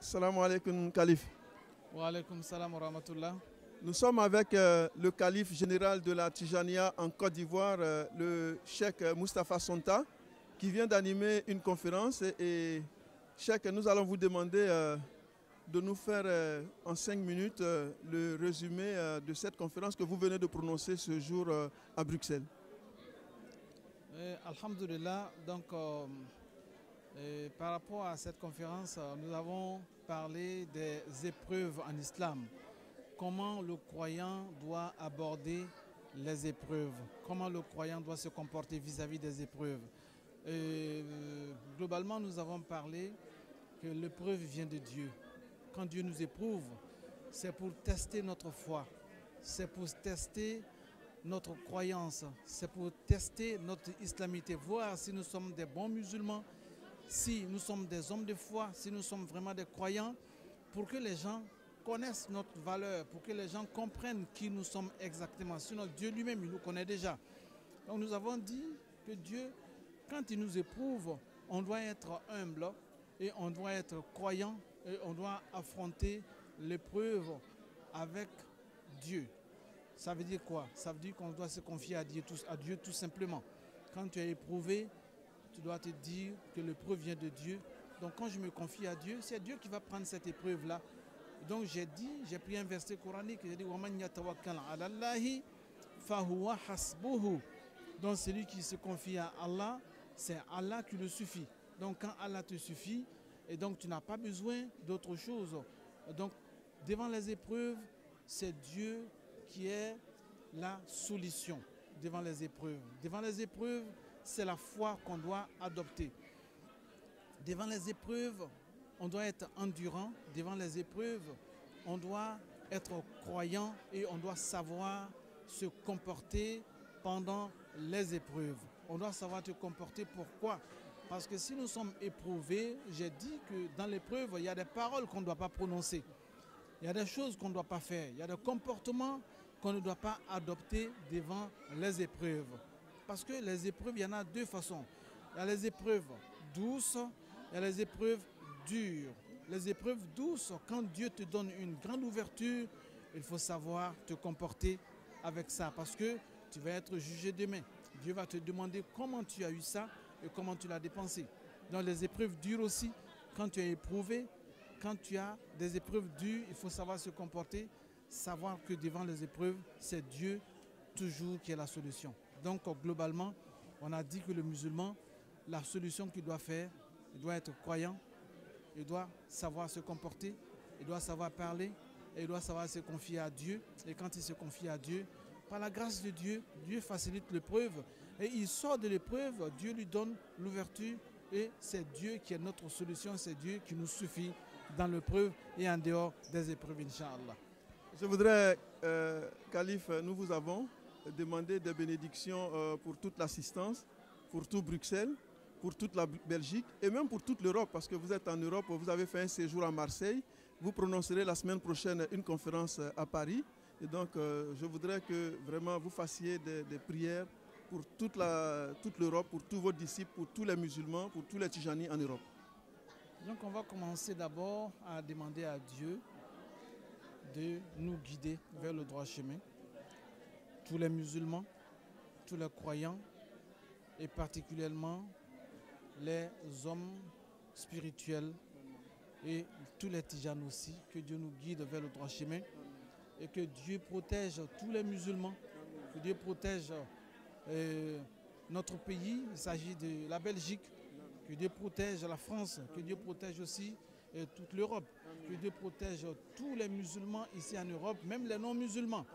Salam alaikum, calife. Wa alaikum salam wa rahmatullah. Nous sommes avec le calife général de la Tijania en Côte d'Ivoire, le cheikh Moustapha Sonta, qui vient d'animer une conférence. Et cheikh, nous allons vous demander de nous faire en 5 minutes le résumé de cette conférence que vous venez de prononcer ce jour à Bruxelles. Alhamdulillah, donc par rapport à cette conférence, nous avons parlé des épreuves en islam. Comment le croyant doit aborder les épreuves, comment le croyant doit se comporter vis-à-vis des épreuves. Globalement, nous avons parlé que l'épreuve vient de Dieu. Quand Dieu nous éprouve, c'est pour tester notre foi, c'est pour tester notre croyance, c'est pour tester notre islamité, voir si nous sommes des bons musulmans, si nous sommes des hommes de foi, si nous sommes vraiment des croyants, pour que les gens connaissent notre valeur, pour que les gens comprennent qui nous sommes exactement. Sinon, Dieu lui-même, il nous connaît déjà. Donc nous avons dit que Dieu, quand il nous éprouve, on doit être humble et on doit être croyant et on doit affronter l'épreuve avec Dieu. Ça veut dire quoi? Ça veut dire qu'on doit se confier à Dieu tout simplement. Quand tu es éprouvé, tu dois te dire que l'épreuve vient de Dieu. Donc quand je me confie à Dieu, c'est Dieu qui va prendre cette épreuve-là. Donc j'ai pris un verset coranique, j'ai dit وَمَنْ يَتَوَكَّلْ عَلَى اللَّهِ فَهُوَ حَسْبُهُ. Donc celui qui se confie à Allah, c'est Allah qui le suffit. Donc quand Allah te suffit, et donc tu n'as pas besoin d'autre chose. Donc devant les épreuves, c'est Dieu qui est la solution devant les épreuves. Devant les épreuves, c'est la foi qu'on doit adopter. Devant les épreuves, on doit être endurant. Devant les épreuves, on doit être croyant et on doit savoir se comporter pendant les épreuves. On doit savoir se comporter. Pourquoi? Parce que si nous sommes éprouvés, j'ai dit que dans l'épreuve, il y a des paroles qu'on ne doit pas prononcer. Il y a des choses qu'on ne doit pas faire. Il y a des comportements qu'on ne doit pas adopter devant les épreuves. Parce que les épreuves, il y en a deux façons. Il y a les épreuves douces, il y a les épreuves dures. Les épreuves douces, quand Dieu te donne une grande ouverture, il faut savoir te comporter avec ça. Parce que tu vas être jugé demain. Dieu va te demander comment tu as eu ça et comment tu l'as dépensé. Dans les épreuves dures aussi, quand tu es éprouvé, quand tu as des épreuves dures, il faut savoir se comporter, savoir que devant les épreuves, c'est Dieu toujours qui est la solution. Donc globalement, on a dit que le musulman, la solution qu'il doit faire, il doit être croyant, il doit savoir se comporter, il doit savoir parler, et il doit savoir se confier à Dieu. Et quand il se confie à Dieu, par la grâce de Dieu, Dieu facilite l'épreuve. Et il sort de l'épreuve, Dieu lui donne l'ouverture. Et c'est Dieu qui est notre solution, c'est Dieu qui nous suffit dans l'épreuve et en dehors des épreuves, Inch'Allah. Je voudrais, calife, nous vous avons demandé des bénédictions pour toute l'assistance, pour tout Bruxelles, pour toute la Belgique et même pour toute l'Europe, parce que vous êtes en Europe, vous avez fait un séjour à Marseille, vous prononcerez la semaine prochaine une conférence à Paris. Et donc, je voudrais que vraiment vous fassiez des prières pour toute l'Europe, pour tous vos disciples, pour tous les musulmans, pour tous les Tijanis en Europe. Donc, on va commencer d'abord à demander à Dieu de nous guider vers le droit chemin. Tous les musulmans, tous les croyants et particulièrement les hommes spirituels et tous les Tijanis aussi, que Dieu nous guide vers le droit chemin et que Dieu protège tous les musulmans, que Dieu protège notre pays, il s'agit de la Belgique, que Dieu protège la France, que Dieu protège aussi toute l'Europe, que Dieu protège tous les musulmans ici en Europe, même les non-musulmans,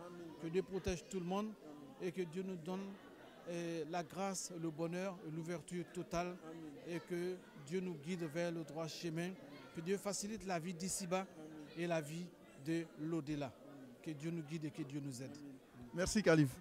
que Dieu protège tout le monde et que Dieu nous donne la grâce, le bonheur, l'ouverture totale et que Dieu nous guide vers le droit chemin, que Dieu facilite la vie d'ici-bas et la vie de l'au-delà. Que Dieu nous guide et que Dieu nous aide. Merci, calife.